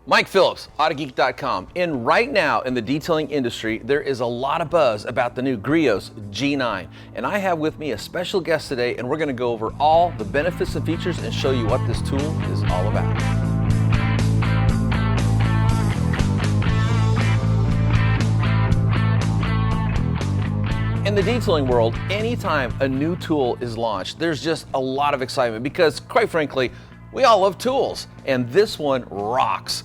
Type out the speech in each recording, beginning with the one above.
Mike Phillips, Autogeek.com. And right now in the detailing industry, there is a lot of buzz about the new Griot G9. And I have with me a special guest today, and we're going to go over all the benefits and features and show you what this tool is all about. In the detailing world, anytime a new tool is launched, there's just a lot of excitement because, quite frankly, we all love tools, and this one rocks.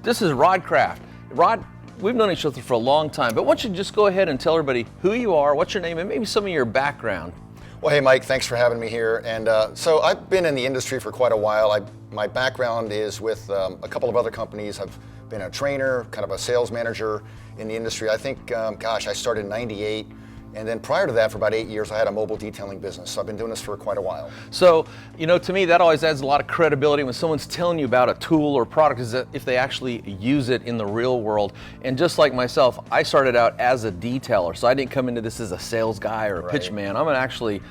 This is Rod Craft. Rod, we've known each other for a long time, but why don't you just go ahead and tell everybody who you are, what's your name, and maybe some of your background. Well, hey Mike, thanks for having me here. And so I've been in the industry for quite a while. My background is with a couple of other companies. I've been a trainer, kind of a sales manager in the industry. I think, I started in '98. And then prior to that, for about 8 years, I had a mobile detailing business. So I've been doing this for quite a while. So, to me, that always adds a lot of credibility when someone's telling you about a tool or product, is that if they actually use it in the real world. And just like myself, I started out as a detailer. So I didn't come into this as a sales guy or a pitch man. I'm an actually,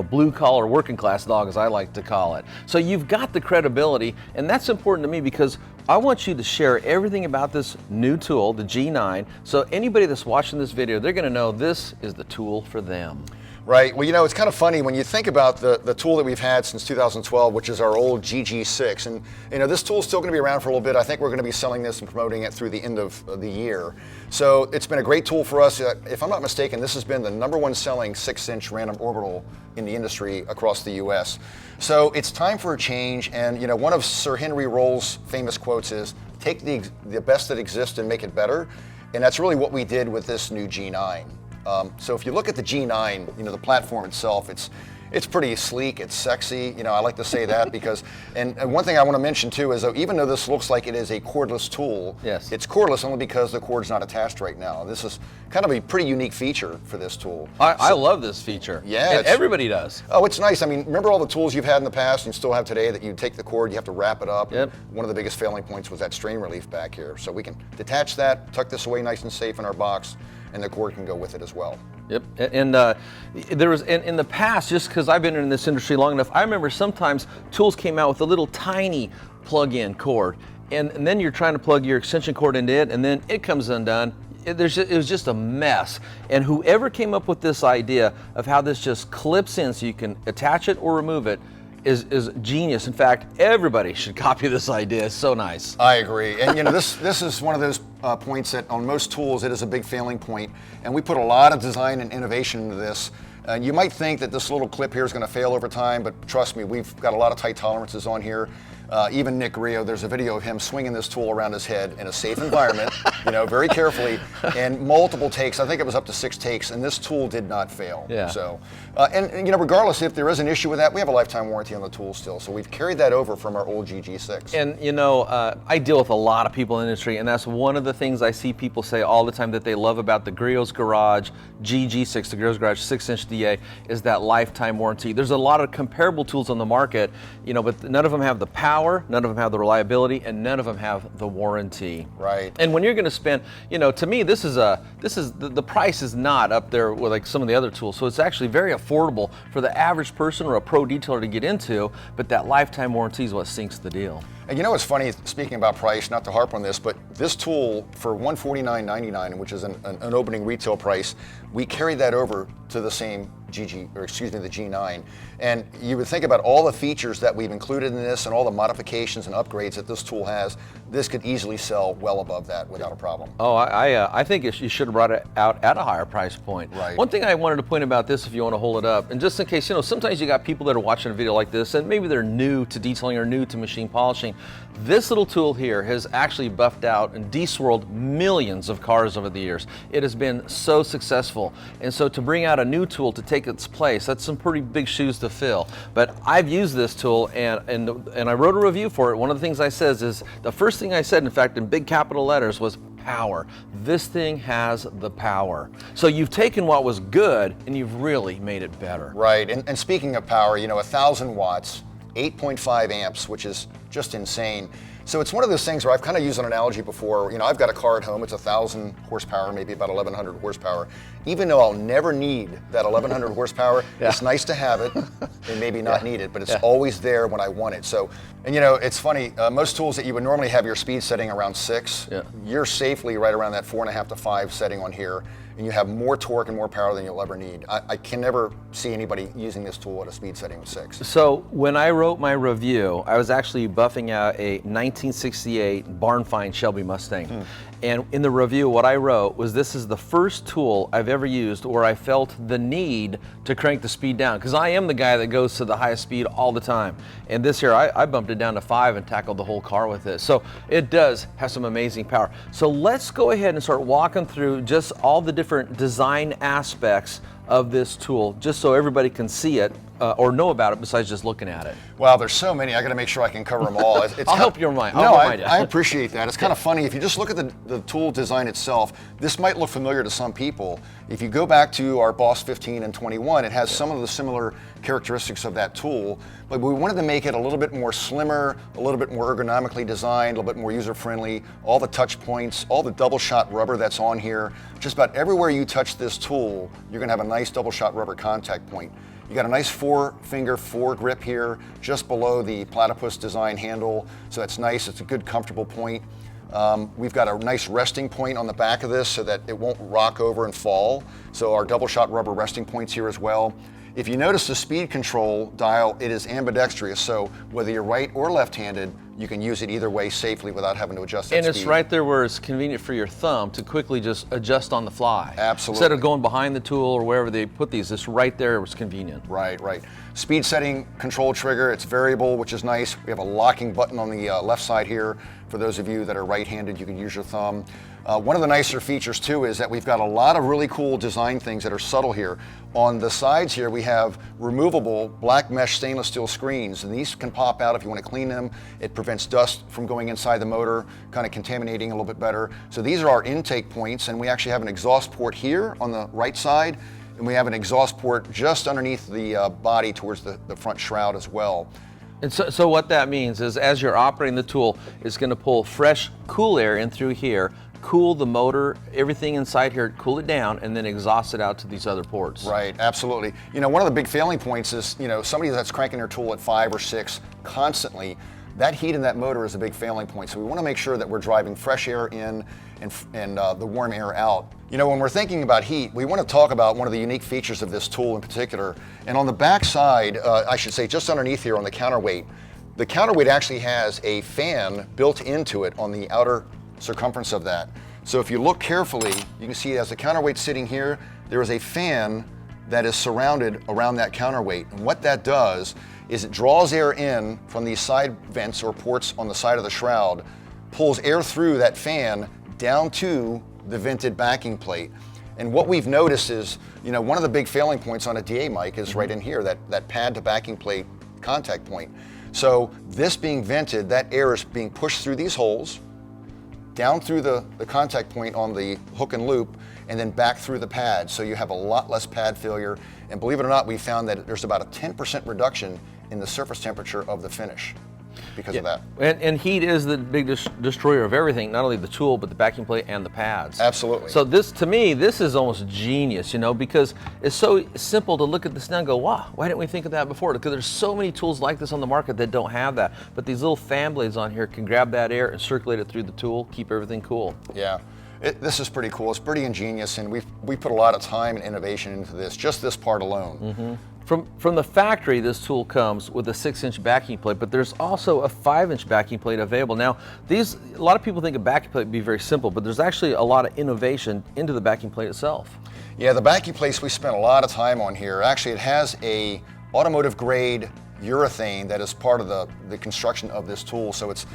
blue collar working class dog, as I like to call it. So you've got the credibility, and that's important to me because I want you to share everything about this new tool, the G9, so anybody that's watching this video, they're going to know this is the tool for them. Right. Well, it's kind of funny when you think about the tool that we've had since 2012, which is our old GG6. And, this tool is still going to be around for a little bit. I think we're going to be selling this and promoting it through the end of the year. So it's been a great tool for us. If I'm not mistaken, this has been the #1 selling 6-inch random orbital in the industry across the U.S. So it's time for a change. And, one of Sir Henry Roll's famous quotes is, take the best that exists and make it better. And that's really what we did with this new G9. So if you look at the G9, the platform itself, it's pretty sleek, it's sexy. I like to say that because, and one thing I want to mention too is that even though this looks like it is a cordless tool, yes, it's cordless only because the cord's not attached right now. This is kind of a pretty unique feature for this tool. I love this feature. Yeah. And everybody does. Oh, it's nice. I mean, remember all the tools you've had in the past and still have today that you take the cord, you have to wrap it up. Yep. One of the biggest failing points was that strain relief back here. So we can detach that, tuck this away nice and safe in our box, and the cord can go with it as well. Yep, and there was in the past, just because I've been in this industry long enough, I remember sometimes tools came out with a little tiny plug-in cord, and then you're trying to plug your extension cord into it, and then it comes undone. It was just a mess. And whoever came up with this idea of how this just clips in so you can attach it or remove it is genius. In fact, everybody should copy this idea. It's so nice. I agree. And this is one of those points that on most tools it is a big failing point. And we put a lot of design and innovation into this. You might think that this little clip here is going to fail over time, but trust me, we've got a lot of tight tolerances on here. Even Nick Griot, there's a video of him swinging this tool around his head in a safe environment, very carefully, and multiple takes. I think it was up to 6 takes, and this tool did not fail. Yeah. So, and regardless if there is an issue with that, we have a lifetime warranty on the tool still. So we've carried that over from our old GG6. And I deal with a lot of people in the industry, and that's one of the things I see people say all the time that they love about the Griot's Garage GG6, the Griot's Garage 6-inch DA, is that lifetime warranty. There's a lot of comparable tools on the market, but none of them have the power, none of them have the reliability, and none of them have the warranty. Right. And when you're going to spend, to me, the price is not up there with like some of the other tools. So it's actually very affordable for the average person or a pro detailer to get into. But that lifetime warranty is what sinks the deal. And what's funny, speaking about price, not to harp on this, but this tool for $149.99, which is an opening retail price, we carried that over to the same the G9. And you would think about all the features that we've included in this and all the modifications and upgrades that this tool has, this could easily sell well above that without a problem. Oh, I think you should have brought it out at a higher price point. Right. One thing I wanted to point about this, if you want to hold it up, and just in case, sometimes you got people that are watching a video like this, and maybe they're new to detailing or new to machine polishing. This little tool here has actually buffed out and de-swirled millions of cars over the years. It has been so successful. And so to bring out a new tool to take its place, that's some pretty big shoes to fill. But I've used this tool and I wrote a review for it. One of the things I said is, the first thing I said, in fact, in big capital letters, was power. This thing has the power. So you've taken what was good and you've really made it better. Right, and speaking of power, 1,000 watts, 8.5 amps, which is just insane. So it's one of those things where I've kind of used an analogy before. You know, I've got a car at home, it's 1,000 horsepower, maybe about 1,100 horsepower. Even though I'll never need that 1,100 horsepower, it's nice to have it and maybe not need it, but it's always there when I want it. So, and you know, it's funny, most tools that you would normally have your speed setting around 6, you're safely right around that 4.5 to 5 setting on here, and you have more torque and more power than you'll ever need. I can never see anybody using this tool at a speed setting of 6. So when I wrote my review, I was actually buffing out a 1968 barn find Shelby Mustang. And in the review, what I wrote was, this is the first tool I've ever used where I felt the need to crank the speed down, because I am the guy that goes to the highest speed all the time. And this here, I bumped it down to 5 and tackled the whole car with it. So it does have some amazing power. So let's go ahead and start walking through just all the different design aspects of this tool, just so everybody can see it or know about it besides just looking at it. Wow, there's so many. I got to make sure I can cover them all. I'll help you remind. I appreciate that. It's kind of funny. If you just look at the tool design itself, this might look familiar to some people. If you go back to our Boss 15 and 21, it has some of the similar characteristics of that tool, but we wanted to make it a little bit more slimmer, a little bit more ergonomically designed, a little bit more user-friendly. All the touch points, all the double-shot rubber that's on here, just about everywhere you touch this tool, you're going to have a nice double-shot rubber contact point. You got a nice 4-finger foregrip here, just below the platypus design handle, so that's nice. It's a good, comfortable point. We've got a nice resting point on the back of this so that it won't rock over and fall. So our double-shot rubber resting points here as well. If you notice the speed control dial, it is ambidextrous, so whether you're right or left-handed, you can use it either way safely without having to adjust that speed. And it's right there where it's convenient for your thumb to quickly just adjust on the fly. Absolutely. Instead of going behind the tool or wherever they put these, it's right there, it was convenient. Right. Speed setting control trigger, it's variable, which is nice. We have a locking button on the left side here. For those of you that are right-handed, you can use your thumb. One of the nicer features too is that we've got a lot of really cool design things that are subtle here. On the sides here, we have removable black mesh stainless steel screens, and these can pop out if you want to clean them. It prevents dust from going inside the motor, kind of contaminating a little bit better. So these are our intake points, and we actually have an exhaust port here on the right side, and we have an exhaust port just underneath the body towards the front shroud as well. And so what that means is, as you're operating the tool, it's going to pull fresh, cool air in through here, cool the motor, everything inside here, cool it down, and then exhaust it out to these other ports. Right, absolutely. You know, one of the big failing points is, you know, somebody that's cranking their tool at 5 or 6 constantly, that heat in that motor is a big failing point. So we want to make sure that we're driving fresh air in and the warm air out. You know, when we're thinking about heat, we want to talk about one of the unique features of this tool in particular. And on the back side, I should say just underneath here on the counterweight, the counterweight actually has a fan built into it on the outer circumference of that. So if you look carefully, you can see as the counterweight sitting here, there is a fan that is surrounded around that counterweight. And what that does is it draws air in from these side vents or ports on the side of the shroud, pulls air through that fan down to the vented backing plate. And what we've noticed is, you know, one of the big failing points on a DA mic is right in here, that pad to backing plate contact point. So this being vented, that air is being pushed through these holes, down through the contact point on the hook and loop, and then back through the pad. So you have a lot less pad failure. And believe it or not, we found that there's about a 10% reduction in the surface temperature of the finish because of that. And heat is the big destroyer of everything, not only the tool, but the backing plate and the pads. Absolutely. So this, to me, this is almost genius, you know, because it's so simple to look at this now and go, wow, why didn't we think of that before? Because there's so many tools like this on the market that don't have that. But these little fan blades on here can grab that air and circulate it through the tool, keep everything cool. Yeah. This is pretty cool. It's pretty ingenious, and we put a lot of time and innovation into this, just this part alone. Mm-hmm. From the factory, this tool comes with a 6-inch backing plate, but there's also a 5-inch backing plate available. Now, a lot of people think a backing plate would be very simple, but there's actually a lot of innovation into the backing plate itself. Yeah, the backing plates we spent a lot of time on here. Actually, it has a automotive grade urethane that is part of the construction of this tool, so it's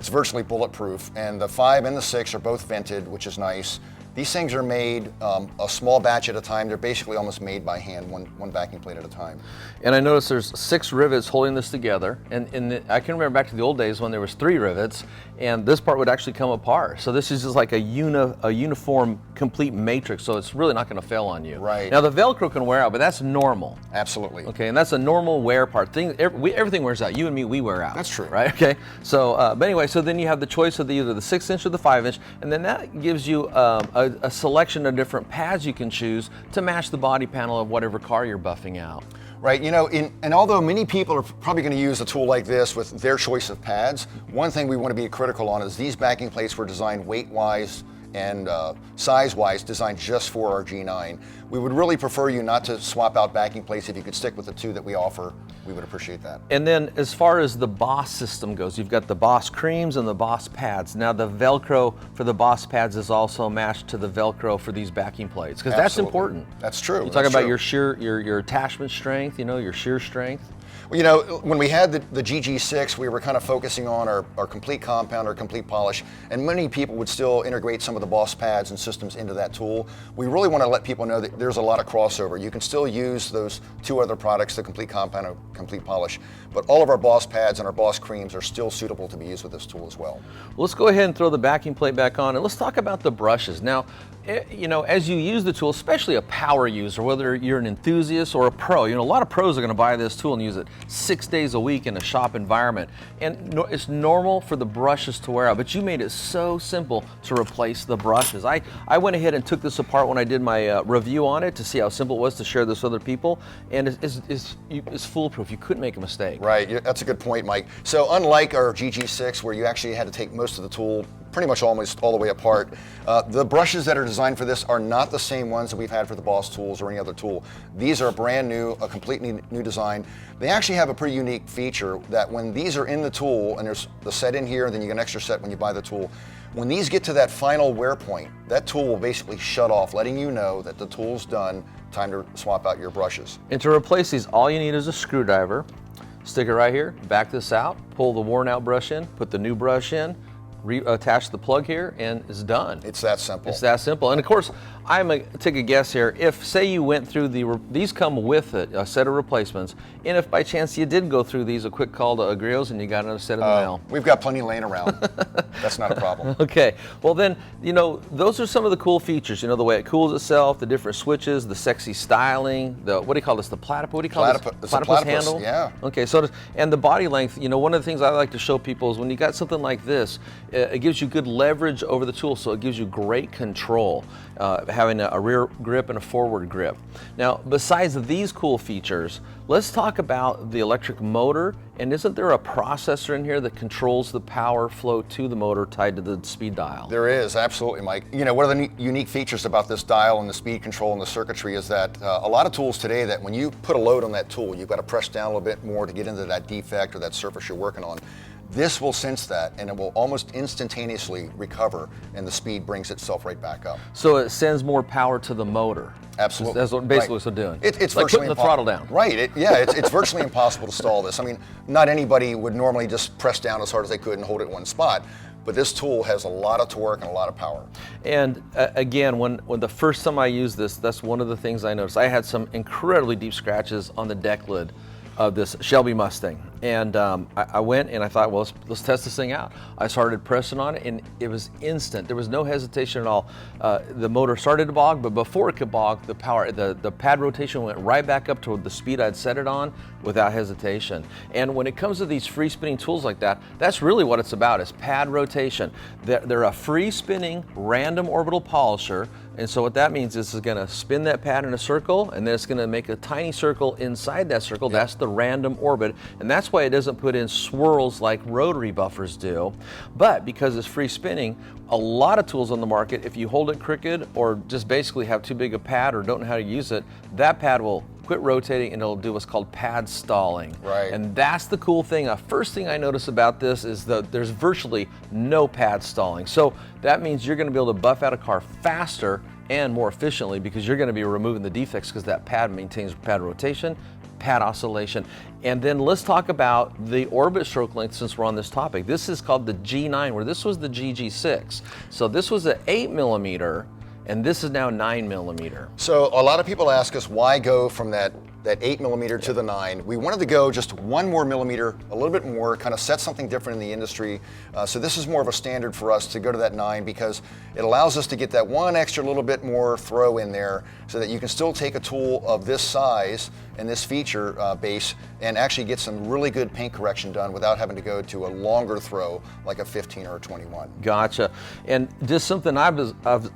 virtually bulletproof. And the 5 and the 6 are both vented, which is nice. These things are made a small batch at a time. They're basically almost made by hand, one backing plate at a time. And I noticed there's 6 rivets holding this together. And I can remember back to the old days when there was 3 rivets. and this part would actually come apart. So this is just like a uniform, complete matrix, so it's really not going to fail on you. Right. Now the Velcro can wear out, but that's normal. Absolutely. Okay, and that's a normal wear part. Everything wears out. You and me, we wear out. That's true. Right, okay? So, but anyway, so then you have the choice of either the 6-inch or the 5-inch, and then that gives you a selection of different pads you can choose to match the body panel of whatever car you're buffing out. Right, you know, and although many people are probably going to use a tool like this with their choice of pads, one thing we want to be critical on is these backing plates were designed weight-wise and size-wise designed just for our G9. We would really prefer you not to swap out backing plates. If you could stick with the two that we offer, we would appreciate that. And then as far as the Boss system goes, you've got the Boss creams and the Boss pads. Now the Velcro for the Boss pads is also matched to the Velcro for these backing plates, because that's important. That's true. You talk about your attachment strength, you know, your shear strength. Well, you know, when we had the GG6, we were kind of focusing on our complete compound, our complete polish, and many people would still integrate some of the Boss pads and systems into that tool. We really want to let people know that there's a lot of crossover. You can still use those two other products, the complete compound and complete polish, but all of our Boss pads and our Boss creams are still suitable to be used with this tool as well. Let's go ahead and throw the backing plate back on, and let's talk about the brushes. Now, you know, as you use the tool, especially a power user, whether you're an enthusiast or a pro, you know, a lot of pros are going to buy this tool and use it 6 days a week in a shop environment. And it's normal for the brushes to wear out, but you made it so simple to replace the brushes. I went ahead and took this apart when I did my review on it to see how simple it was to share this with other people, and it's foolproof. You couldn't make a mistake. Right, that's a good point, Mike. So unlike our GG6, where you actually had to take most of the tool pretty much almost all the way apart, the brushes that are designed for this are not the same ones that we've had for the Boss tools or any other tool. These are brand new, a completely new design. They actually have a pretty unique feature that when these are in the tool, and there's the set in here, and then you get an extra set when you buy the tool, when these get to that final wear point, that tool will basically shut off, letting you know that the tool's done, time to swap out your brushes. And to replace these, all you need is a screwdriver. Stick it right here, back this out, pull the worn out brush in, put the new brush in, attach the plug here, and it's done. It's that simple. It's that simple. And of course, I'm going to take a guess here. If, say, you went through these come with it, a set of replacements, and if by chance you did go through these, a quick call to Griot's and you got another set in the mail. We've got plenty laying around. That's not a problem. Okay. Well then, you know, those are some of the cool features. You know, the way it cools itself, the different switches, the sexy styling, the, what do you call this, the platypus? What do you call this? Platypus handle? Yeah. Okay, so, and the body length, you know, one of the things I like to show people is when you got something like this, it gives you good leverage over the tool, so it gives you great control, having a rear grip and a forward grip. Now, besides these cool features, let's talk about the electric motor. And isn't there a processor in here that controls the power flow to the motor tied to the speed dial? There is, absolutely, Mike. You know, one of the unique features about this dial and the speed control and the circuitry is that a lot of tools today, that when you put a load on that tool, you've got to press down a little bit more to get into that defect or that surface you're working on. This will sense that, and it will almost instantaneously recover, and the speed brings itself right back up. So it sends more power to the motor. Absolutely. That's what basically what it's doing. It's like virtually putting the throttle down. Right. It's virtually impossible to stall this. I mean, not anybody would normally just press down as hard as they could and hold it in one spot. But this tool has a lot of torque and a lot of power. And again, when the first time I used this, that's one of the things I noticed. I had some incredibly deep scratches on the deck lid of this Shelby Mustang. And I went and I thought, well, let's test this thing out. I started pressing on it and it was instant. There was no hesitation at all. The motor started to bog, but before it could bog, the pad rotation went right back up to the speed I'd set it on without hesitation. And when it comes to these free spinning tools like that, that's really what it's about, is pad rotation. They're a free spinning random orbital polisher. And so what that means is it's gonna spin that pad in a circle, and then it's gonna make a tiny circle inside that circle. That's the random orbit. And that's why it doesn't put in swirls like rotary buffers do. But because it's free spinning, a lot of tools on the market, if you hold it crooked or just basically have too big a pad or don't know how to use it, that pad will quit rotating and it'll do what's called pad stalling. Right. And that's the cool thing. First thing I notice about this is that there's virtually no pad stalling. So that means you're going to be able to buff out a car faster and more efficiently, because you're going to be removing the defects, because that pad maintains pad rotation, pad oscillation. And then let's talk about the orbit stroke length, since we're on this topic. This is called the G9, where this was the GG6. So this was an 8mm, and this is now 9mm. So a lot of people ask us, why go from that that 8mm to the 9. We wanted to go just 1 more millimeter, a little bit more, kind of set something different in the industry. So this is more of a standard for us to go to that 9 because it allows us to get that one extra little bit more throw in there so that you can still take a tool of this size and this feature base and actually get some really good paint correction done without having to go to a longer throw like a 15 or a 21. Gotcha. And just something I've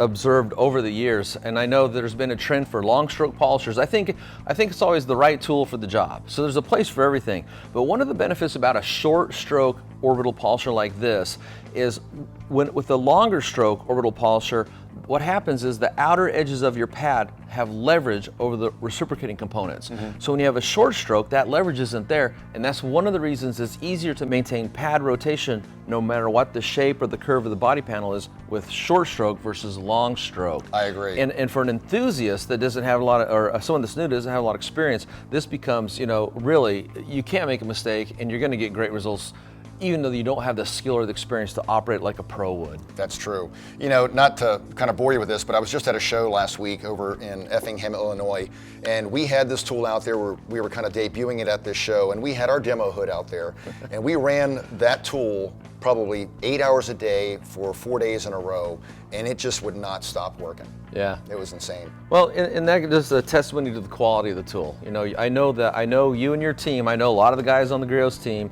observed over the years, and I know there's been a trend for long stroke polishers. I think it's always the right tool for the job. So there's a place for everything. But one of the benefits about a short stroke orbital polisher like this is with a longer stroke orbital polisher, what happens is the outer edges of your pad have leverage over the reciprocating components. So when you have a short stroke, that leverage isn't there, and that's one of the reasons it's easier to maintain pad rotation no matter what the shape or the curve of the body panel is with short stroke versus long stroke. I agree. And for an enthusiast that doesn't have a lot of, or someone that's new doesn't have a lot of experience, this becomes, really, you can't make a mistake and you're gonna get great results even though you don't have the skill or the experience to operate like a pro would. That's true. Not to kind of bore you with this, but I was just at a show last week over in Effingham, Illinois, and we had this tool out there where we were kind of debuting it at this show, and we had our demo hood out there, and we ran that tool probably 8 hours a day for 4 days in a row, and it just would not stop working. Yeah. It was insane. Well, and that is a testimony to the quality of the tool. I know you and your team, I know a lot of the guys on the Griot's team,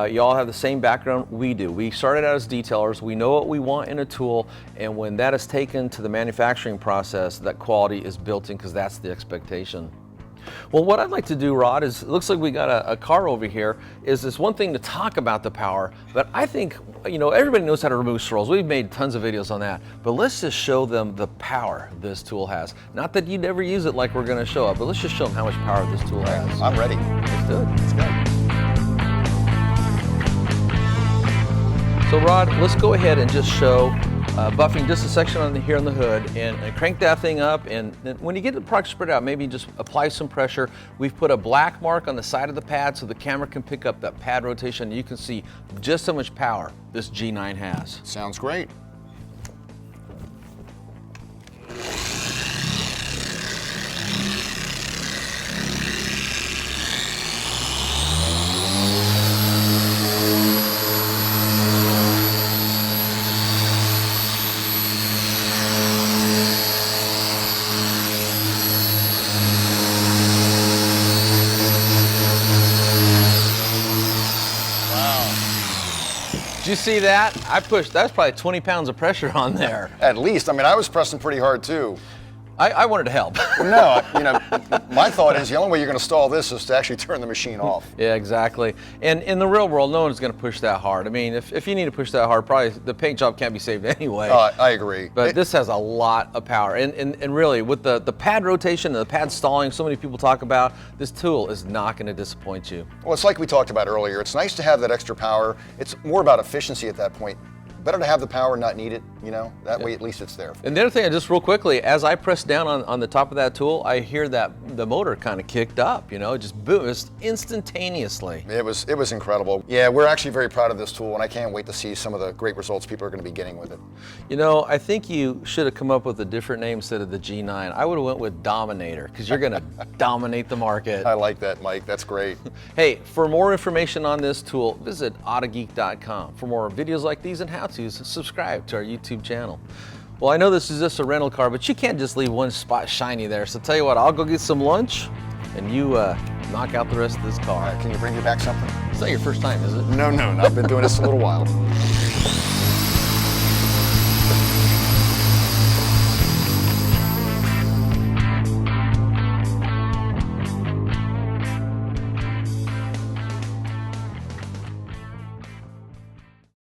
you all have the same background we do. We started out as detailers, we know what we want in a tool, and when that is taken to the manufacturing process, that quality is built in because that's the expectation. Well, what I'd like to do, Rod, is it looks like we got a car over here. Is this one thing to talk about the power, but I think, everybody knows how to remove swirls. We've made tons of videos on that, but let's just show them the power this tool has. Not that you'd ever use it like we're gonna show up, but let's just show them how much power this tool has. I'm ready. Let's do it. Let's go. So Rod, let's go ahead and just show buffing just a section here on the hood and crank that thing up, and when you get the product spread out, maybe just apply some pressure. We've put a black mark on the side of the pad so the camera can pick up that pad rotation. You can see just how much power this G9 has. Sounds great. Did you see that? That's probably 20 pounds of pressure on there. At least. I was pressing pretty hard too. I wanted to help. No, my thought is the only way you're going to stall this is to actually turn the machine off. Yeah, exactly. And in the real world, no one's going to push that hard. If you need to push that hard, probably the paint job can't be saved anyway. I agree. But this has a lot of power. And really, with the pad rotation and the pad stalling so many people talk about, this tool is not going to disappoint you. Well, it's like we talked about earlier. It's nice to have that extra power. It's more about efficiency at that point. Better to have the power and not need it, that way at least it's there. And the other thing, just real quickly, as I press down on the top of that tool, I hear that the motor kind of kicked up, just boost instantaneously. It was incredible. Yeah, we're actually very proud of this tool, and I can't wait to see some of the great results people are going to be getting with it. I think you should have come up with a different name instead of the G9. I would have went with Dominator, because you're going to dominate the market. I like that, Mike. That's great. Hey, for more information on this tool, visit Autogeek.com. For more videos like these and how-tos, subscribe to our YouTube channel. Well, I know this is just a rental car, but you can't just leave one spot shiny there. So tell you what, I'll go get some lunch and you knock out the rest of this car. Can you bring me back something? It's not your first time, is it? No, I've been doing this a little while.